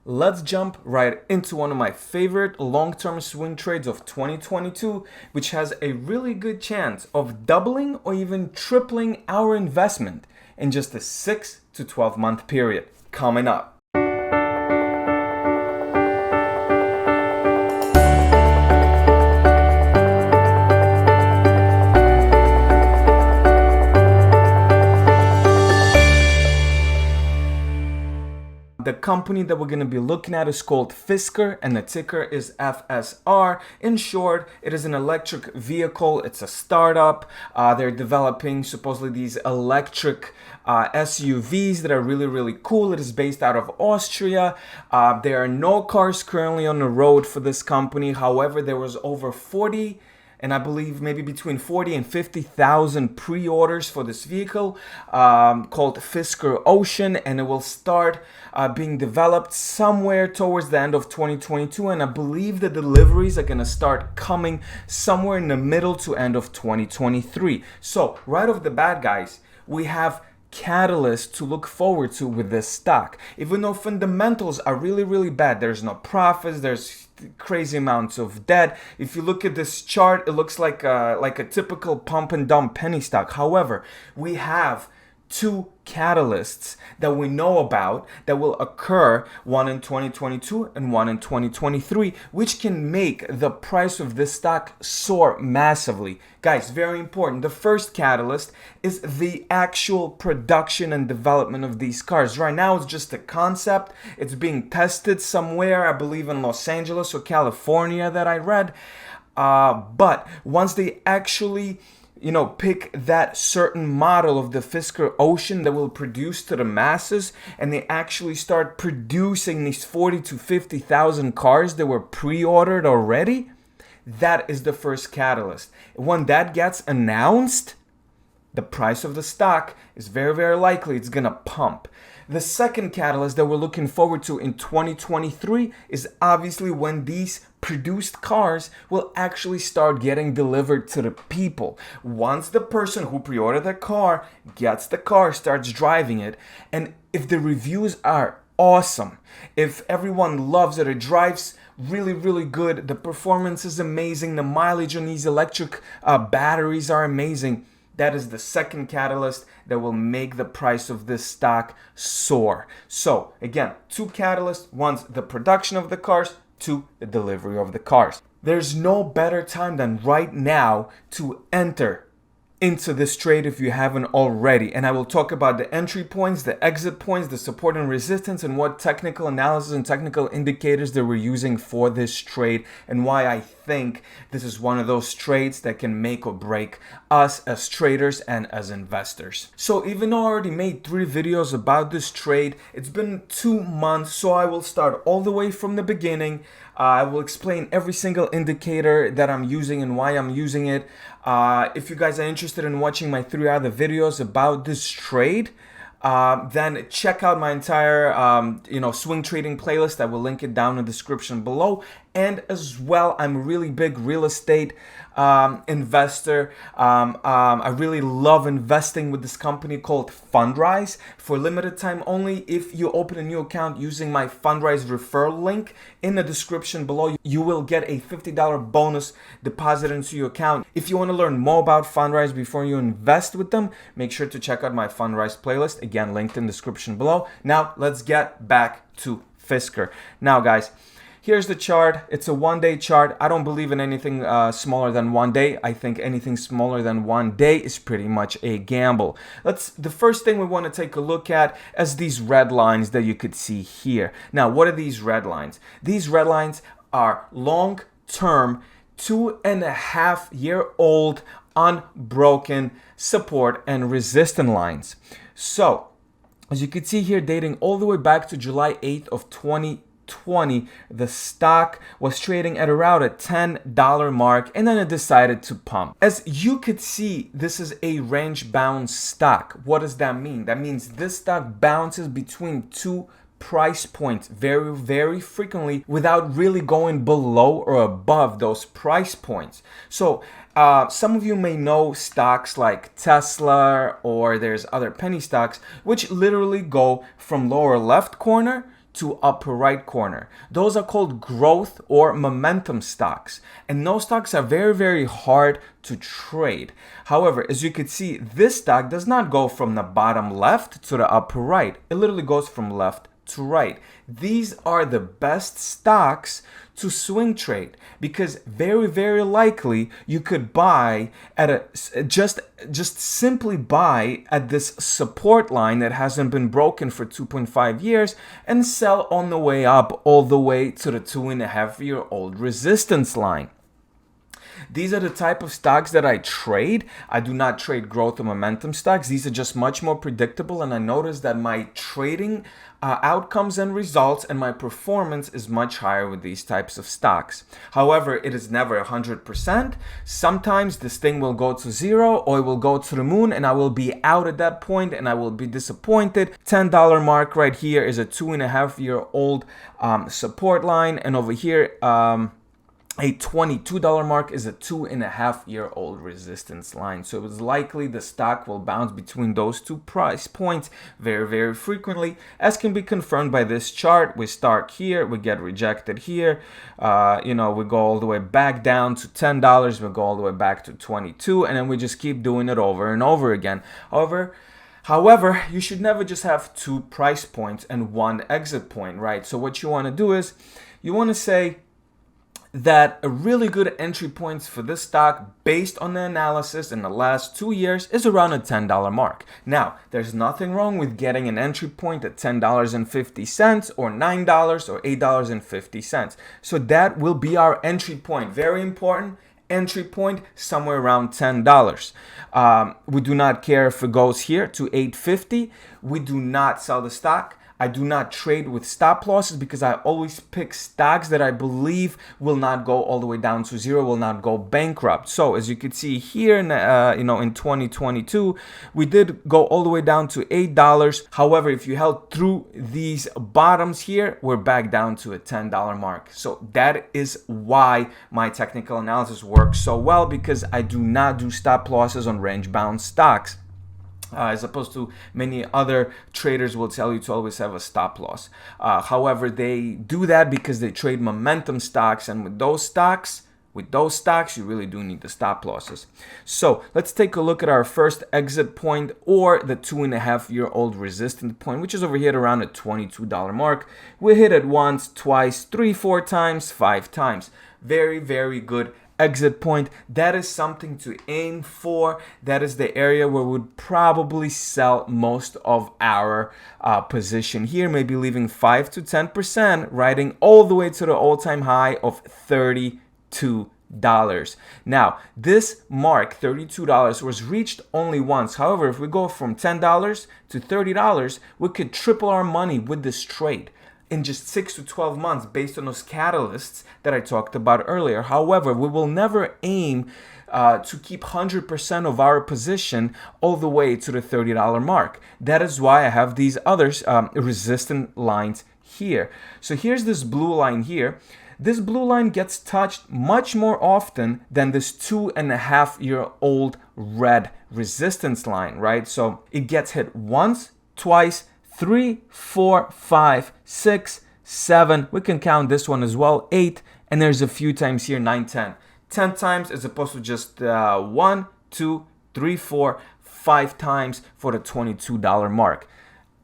let's jump right into one of my favorite long-term swing trades of 2022, which has a really good chance of doubling or even tripling our investment in just a 6 to 12 month period. Coming up. The company that we're going to be looking at is called Fisker, and the ticker is FSR. In short, it is an electric vehicle. It's a startup. They're developing supposedly these electric SUVs that are really, really cool. It is based out of Austria. There are no cars currently on the road for this company. However, there was over 40 and I believe maybe between 40 and 50,000 pre-orders for this vehicle called Fisker Ocean, and it will start being developed somewhere towards the end of 2022, and I believe the deliveries are going to start coming somewhere in the middle to end of 2023. So right off the bat, guys, we have catalyst to look forward to with this stock. Even though fundamentals are really, really bad, there's no profits, there's crazy amounts of debt. If you look at this chart, it looks like a typical pump and dump penny stock. However, we have two catalysts that we know about that will occur, one in 2022 and one in 2023, which can make the price of this stock soar massively. Guys, very important. The first catalyst is the actual production and development of these cars. Right now, it's just a concept. It's being tested somewhere, I believe in Los Angeles or California that I read. But once they actually pick that certain model of the Fisker Ocean that will produce to the masses, and they actually start producing these 40 to 50,000 cars that were pre-ordered already, that is the first catalyst. When that gets announced, the price of the stock is very, very likely it's gonna pump. The second catalyst that we're looking forward to in 2023 is obviously when these produced cars will actually start getting delivered to the people. Once the person who pre-ordered the car gets the car, starts driving it, and if the reviews are awesome, if everyone loves it, it drives really, really good, the performance is amazing, the mileage on these electric batteries are amazing, that is the second catalyst that will make the price of this stock soar. So again, two catalysts: one's the production of the cars, two, the delivery of the cars. There's no better time than right now to enter into this trade if you haven't already. And I will talk about the entry points, the exit points, the support and resistance, and what technical analysis and technical indicators that we're using for this trade, and why I think this is one of those trades that can make or break us as traders and as investors. So even though I already made 3 videos about this trade, it's been 2 months, so I will start all the way from the beginning. I will explain every single indicator that I'm using and why I'm using it. If you guys are interested in watching my 3 other videos about this trade, then check out my entire swing trading playlist. I will link it down in the description below. And as well, I'm a really big real estate investor. I really love investing with this company called Fundrise. For limited time only, if you open a new account using my Fundrise referral link in the description below, you will get a $50 bonus deposit into your account. If you want to learn more about Fundrise before you invest with them, make sure to check out my Fundrise playlist, again linked in the description below. Now let's get back to Fisker. Now guys, here's the chart. It's a 1-day chart. I don't believe in anything smaller than 1 day. I think anything smaller than 1 day is pretty much a gamble. The first thing we want to take a look at is these red lines that you could see here. Now, what are these red lines? These red lines are long-term, 2.5-year-old unbroken support and resistance lines. So, as you can see here, dating all the way back to July 8th of 2020, the stock was trading at around a $10 mark, and then it decided to pump. As you could see, this is a range bound stock. What does that mean? That means this stock bounces between 2 price points very, very frequently without really going below or above those price points. So some of you may know stocks like Tesla, or there's other penny stocks which literally go from lower left corner to upper right corner. Those are called growth or momentum stocks. And those stocks are very, very hard to trade. However, as you can see, this stock does not go from the bottom left to the upper right. It literally goes from left to right. These are the best stocks to swing trade because very, very likely you could buy at a just simply buy at this support line that hasn't been broken for 2.5 years and sell on the way up all the way to the 2.5-year-old resistance line. These are the type of stocks that I trade. I do not trade growth or momentum stocks. These are just much more predictable, and I notice that my trading outcomes and results and my performance is much higher with these types of stocks. However, it is never 100%. Sometimes this thing will go to zero or it will go to the moon and I will be out at that point and I will be disappointed. $10 mark right here is a 2.5-year-old support line, and over here a $22 mark is a 2.5-year-old resistance line. So it's likely the stock will bounce between those two price points very, very frequently, as can be confirmed by this chart. We start here, we get rejected here, we go all the way back down to $10, we go all the way back to 22, and then we just keep doing it over and over again. However, you should never just have two price points and one exit point, right? So what you want to do is you want to say that a really good entry points for this stock based on the analysis in the last 2 years is around a $10 mark. Now, there's nothing wrong with getting an entry point at $10.50 or $9 or $8.50. So that will be our entry point. Very important. Entry point somewhere around $10. We do not care if it goes here to $8.50. We do not sell the stock. I do not trade with stop losses because I always pick stocks that I believe will not go all the way down to zero, will not go bankrupt. So as you can see here, in 2022, we did go all the way down to $8. However, if you held through these bottoms here, we're back down to a $10 mark. So that is why my technical analysis works so well, because I do not do stop losses on range-bound stocks. As opposed to many other traders will tell you to always have a stop loss. However, they do that because they trade momentum stocks, and with those stocks, you really do need the stop losses. So let's take a look at our first exit point, or the 2.5-year-old resistance point, which is over here at around a $22 mark. We hit it once, twice, 3, 4 times, 5 times. Very, very good exit point. That is something to aim for. That is the area where we would probably sell most of our position here, maybe leaving 5 to 10%, riding all the way to the all-time high of $32. Now, this mark, $32, was reached only once. However, if we go from $10 to $30, we could triple our money with this trade in just 6 to 12 months based on those catalysts that I talked about earlier. However, we will never aim to keep 100% of our position all the way to the $30 mark. That is why I have these other resistant lines here. So here's this blue line here. This blue line gets touched much more often than this 2.5-year-old red resistance line, right? So it gets hit once, twice, 3, 4, 5, 6, 7. We can count this one as well, 8. And there's a few times here, 9, 10. 10 times as opposed to just 1, 2, 3, 4, 5 times for the $22 mark.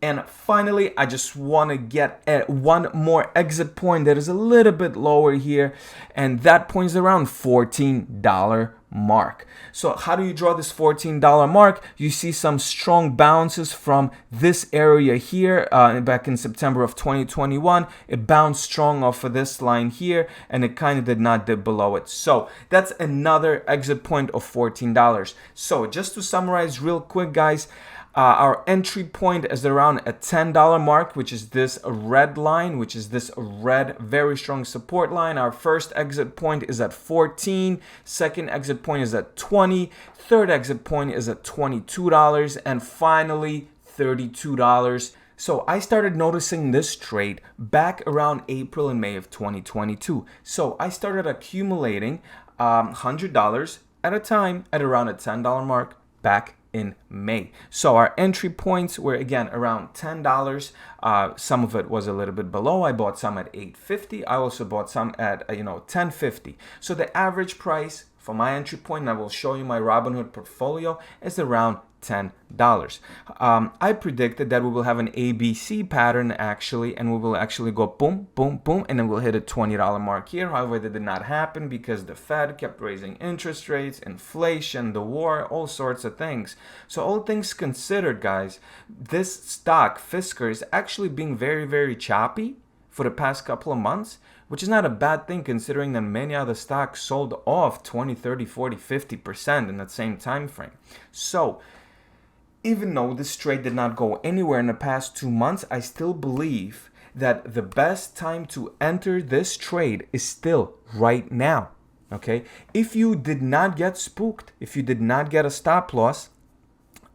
And finally, I just want to get at one more exit point that is a little bit lower here. And that point is around $14 mark. So how do you draw this $14 mark? You see some strong bounces from this area here back in September of 2021. It bounced strong off of this line here, and it kind of did not dip below it. So that's another exit point of $14. So just to summarize real quick, guys, our entry point is around a $10 mark, which is this red line, which is this red very strong support line. Our first exit point is at 14. Second exit point is at 20. Third exit point is at $22. And finally, $32. So I started noticing this trade back around April and May of 2022. So I started accumulating $100 at a time at around a $10 mark back in May. So our entry points were again around $10. Some of it was a little bit below. I bought some at $8.50. I also bought some at $10.50. So the average price for my entry point, and I will show you my Robinhood portfolio, is around $10. I predicted that we will have an ABC pattern actually, and we will actually go boom, boom, boom, and then we'll hit a $20 mark here. However, that did not happen because the Fed kept raising interest rates, inflation, the war, all sorts of things. So all things considered, guys, this stock, Fisker, is actually being very, very choppy for the past couple of months, which is not a bad thing considering that many other stocks sold off 20, 30, 40, 50% in that same time frame. So even though this trade did not go anywhere in the past 2 months, I still believe that the best time to enter this trade is still right now. Okay? If you did not get spooked, if you did not get a stop loss,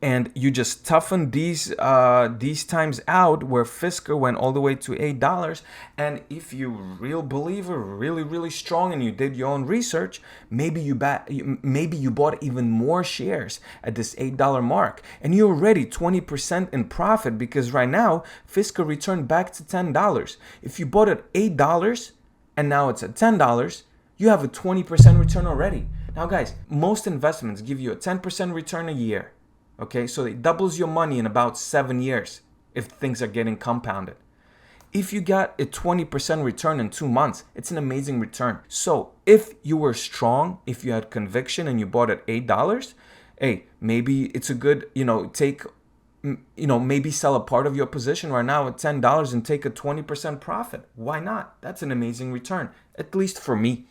and you just toughen these times out where Fisker went all the way to $8, and if you're a real believer, really, really strong, and you did your own research, maybe you bought even more shares at this $8 mark, and you're already 20% in profit because right now Fisker returned back to $10. If you bought at $8 and now it's at $10, you have a 20% return already. Now, guys, most investments give you a 10% return a year. Okay, so it doubles your money in about 7 years if things are getting compounded. If you got a 20% return in 2 months, it's an amazing return. So if you were strong, if you had conviction and you bought at $8, hey, maybe it's a good, maybe sell a part of your position right now at $10 and take a 20% profit. Why not? That's an amazing return, at least for me.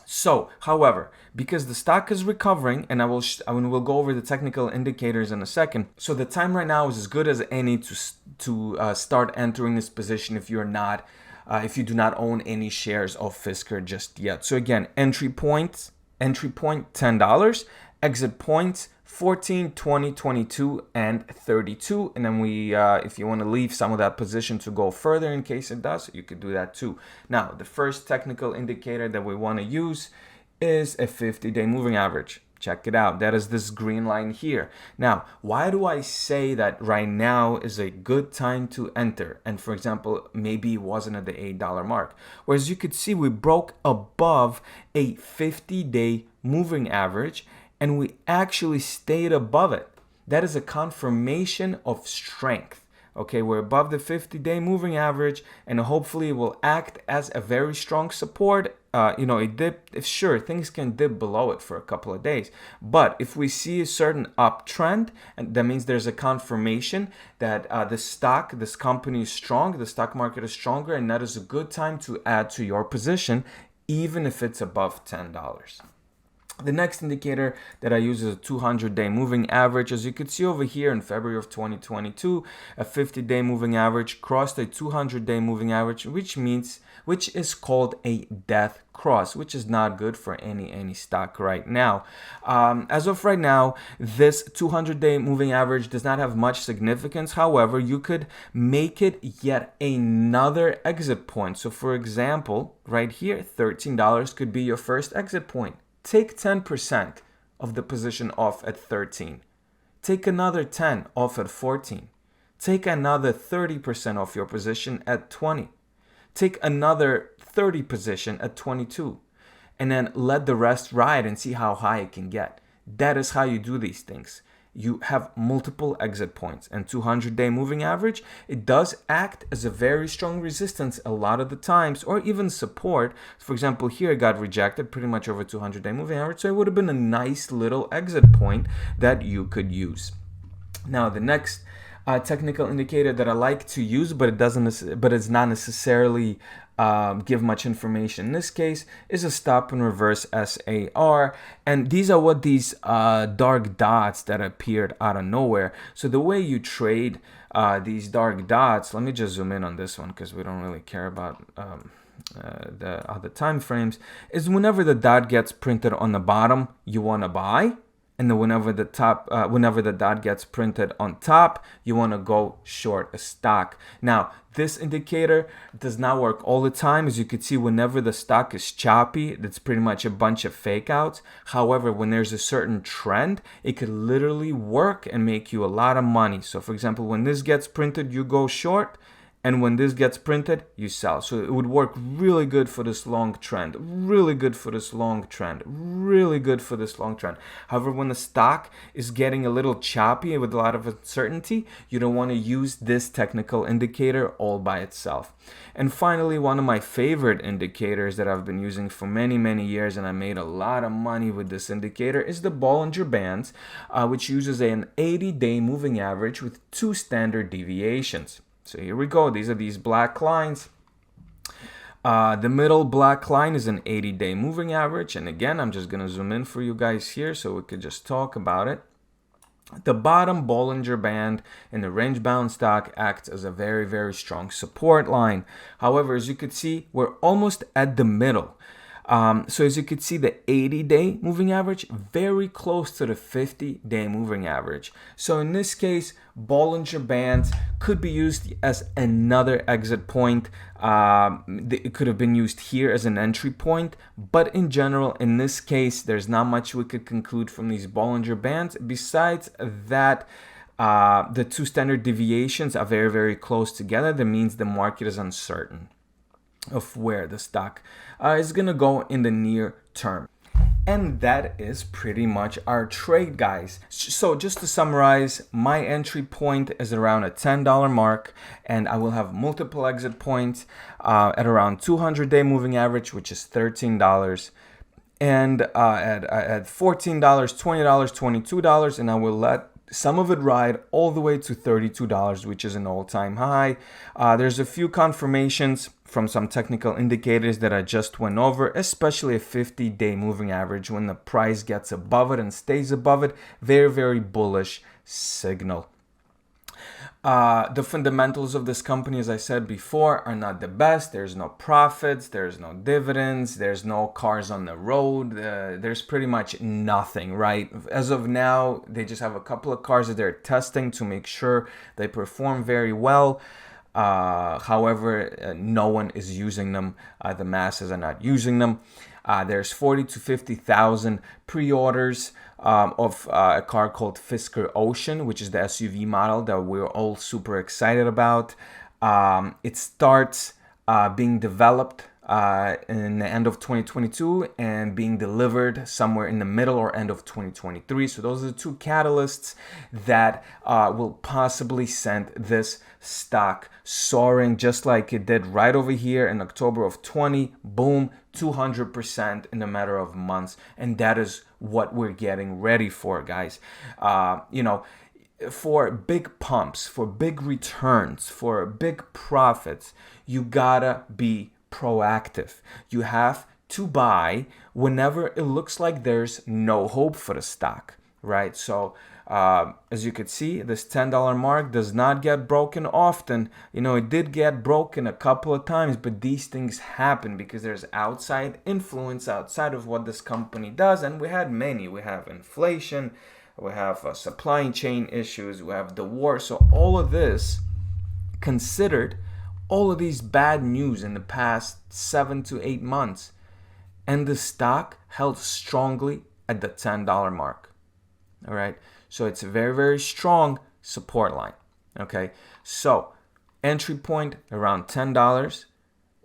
So, however, because the stock is recovering, and we'll go over the technical indicators in a second. So the time right now is as good as any to start entering this position if if you do not own any shares of Fisker just yet. So again, entry point $10, exit points 14, 20, 22, and 32. And then if you want to leave some of that position to go further in case it does, you could do that too. Now, the first technical indicator that we want to use is a 50-day moving average. Check it out. That is this green line here. Now, why do I say that right now is a good time to enter? And for example, maybe it wasn't at the $8 mark. Whereas you could see we broke above a 50-day moving average, and we actually stayed above it. That is a confirmation of strength. Okay, we're above the 50-day moving average, and hopefully it will act as a very strong support. It dipped. Sure, things can dip below it for a couple of days, but if we see a certain uptrend, and that means there's a confirmation that this company is strong, the stock market is stronger, and that is a good time to add to your position, even if it's above $10. The next indicator that I use is a 200-day moving average. As you can see over here in February of 2022, a 50-day moving average crossed a 200-day moving average, which is called a death cross, which is not good for any stock right now. As of right now, this 200-day moving average does not have much significance. However, you could make it yet another exit point. So for example, right here, $13 could be your first exit point. Take 10% of the position off at 13. Take another 10 off at 14. Take another 30% off your position at 20. Take another 30 position at 22. And then let the rest ride and see how high it can get. That is how you do these things. You have multiple exit points, and 200-day moving average, it does act as a very strong resistance a lot of the times, or even support. For example, here it got rejected pretty much over 200-day moving average, so it would have been a nice little exit point that you could use. Now, the next technical indicator that I like to use, but it's not necessarily give much information in this case, is a stop and reverse SAR, and these are what these dark dots that appeared out of nowhere. So the way you trade these dark dots, let me just zoom in on this one because we don't really care about the other time frames, is whenever the dot gets printed on the bottom, you want to buy, and then whenever the dot gets printed on top, you want to go short a stock. Now, this indicator does not work all the time. As you can see, whenever the stock is choppy, that's pretty much a bunch of fake outs. However, when there's a certain trend, it could literally work and make you a lot of money. So for example, when this gets printed, you go short. And when this gets printed, you sell. So it would work really good for this long trend, really good for this long trend, really good for this long trend. However, when the stock is getting a little choppy with a lot of uncertainty, you don't want to use this technical indicator all by itself. And finally, one of my favorite indicators that I've been using for many, many years, and I made a lot of money with this indicator, is the Bollinger Bands, which uses an 80-day moving average with 2 standard deviations. So here we go. These are these black lines. The middle black line is an 80-day moving average. And again, I'm just going to zoom in for you guys here so we could just talk about it. The bottom Bollinger Band in the range-bound stock acts as a very, very strong support line. However, as you can see, we're almost at the middle. So as you can see, the 80-day moving average, very close to the 50-day moving average. So in this case, Bollinger Bands could be used as another exit point. It could have been used here as an entry point. But in general, in this case, there's not much we could conclude from these Bollinger Bands. Besides that, the 2 standard deviations are very, very close together. That means the market is uncertain of where the stock is going to go in the near term. And that is pretty much our trade, guys. So just to summarize, my entry point is around a $10 mark, and I will have multiple exit points at around 200-day moving average, which is $13, and at $14, $20, $22, and I will let some of it ride all the way to $32, which is an all-time high. There's a few confirmations from some technical indicators that I just went over, especially a 50-day moving average. When the price gets above it and stays above it, very, very bullish signal. The fundamentals of this company, as I said before, are not the best. There's no profits, there's no dividends, there's no cars on the road, there's pretty much nothing, right? As of now, they just have a couple of cars that they're testing to make sure they perform very well. However, no one is using them. The masses are not using them. There's 40 to 50,000 pre-orders of a car called Fisker Ocean, which is the SUV model that we're all super excited about. It starts being developed in the end of 2022 and being delivered somewhere in the middle or end of 2023. So those are the 2 catalysts that will possibly send this stock soaring just like it did right over here in October of 20. Boom, 200% in a matter of months. And that is what we're getting ready for, guys. For big pumps, for big returns, for big profits, you gotta be proactive. You have to buy whenever it looks like there's no hope for the stock, right? So as you could see, this $10 mark does not get broken often. It did get broken a couple of times, but these things happen because there's outside influence outside of what this company does. And we had many. We have inflation, we have supply chain issues, we have the war. So all of this considered, all of these bad news in the past 7 to 8 months, and the stock held strongly at the $10 mark. All right, so it's a very, very strong support line. Okay, so entry point around $10.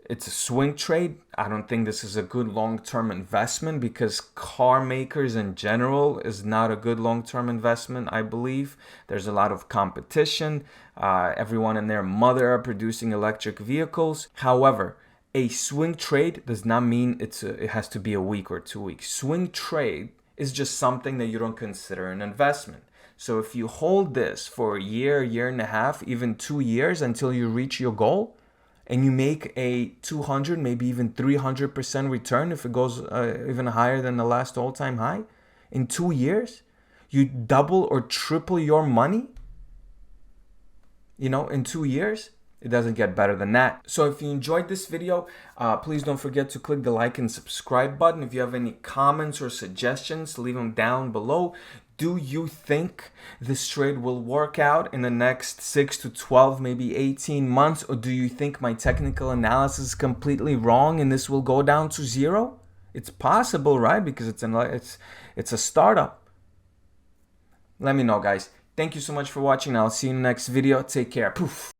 It's a swing trade. I don't think this is a good long-term investment because car makers in general is not a good long-term investment, I believe. There's a lot of competition. Everyone and their mother are producing electric vehicles. However, a swing trade does not mean it has to be a week or 2 weeks. Swing trade is just something that you don't consider an investment. So if you hold this for a year and a half, even 2 years until you reach your goal, and you make a 200, maybe even 300% return if it goes even higher than the last all-time high, in 2 years, you double or triple your money, in 2 years. It doesn't get better than that. So if you enjoyed this video, please don't forget to click the like and subscribe button. If you have any comments or suggestions, leave them down below. Do you think this trade will work out in the next 6 to 12, maybe 18 months? Or do you think my technical analysis is completely wrong and this will go down to zero? It's possible, right? Because it's a startup. Let me know, guys. Thank you so much for watching. I'll see you in the next video. Take care. Poof.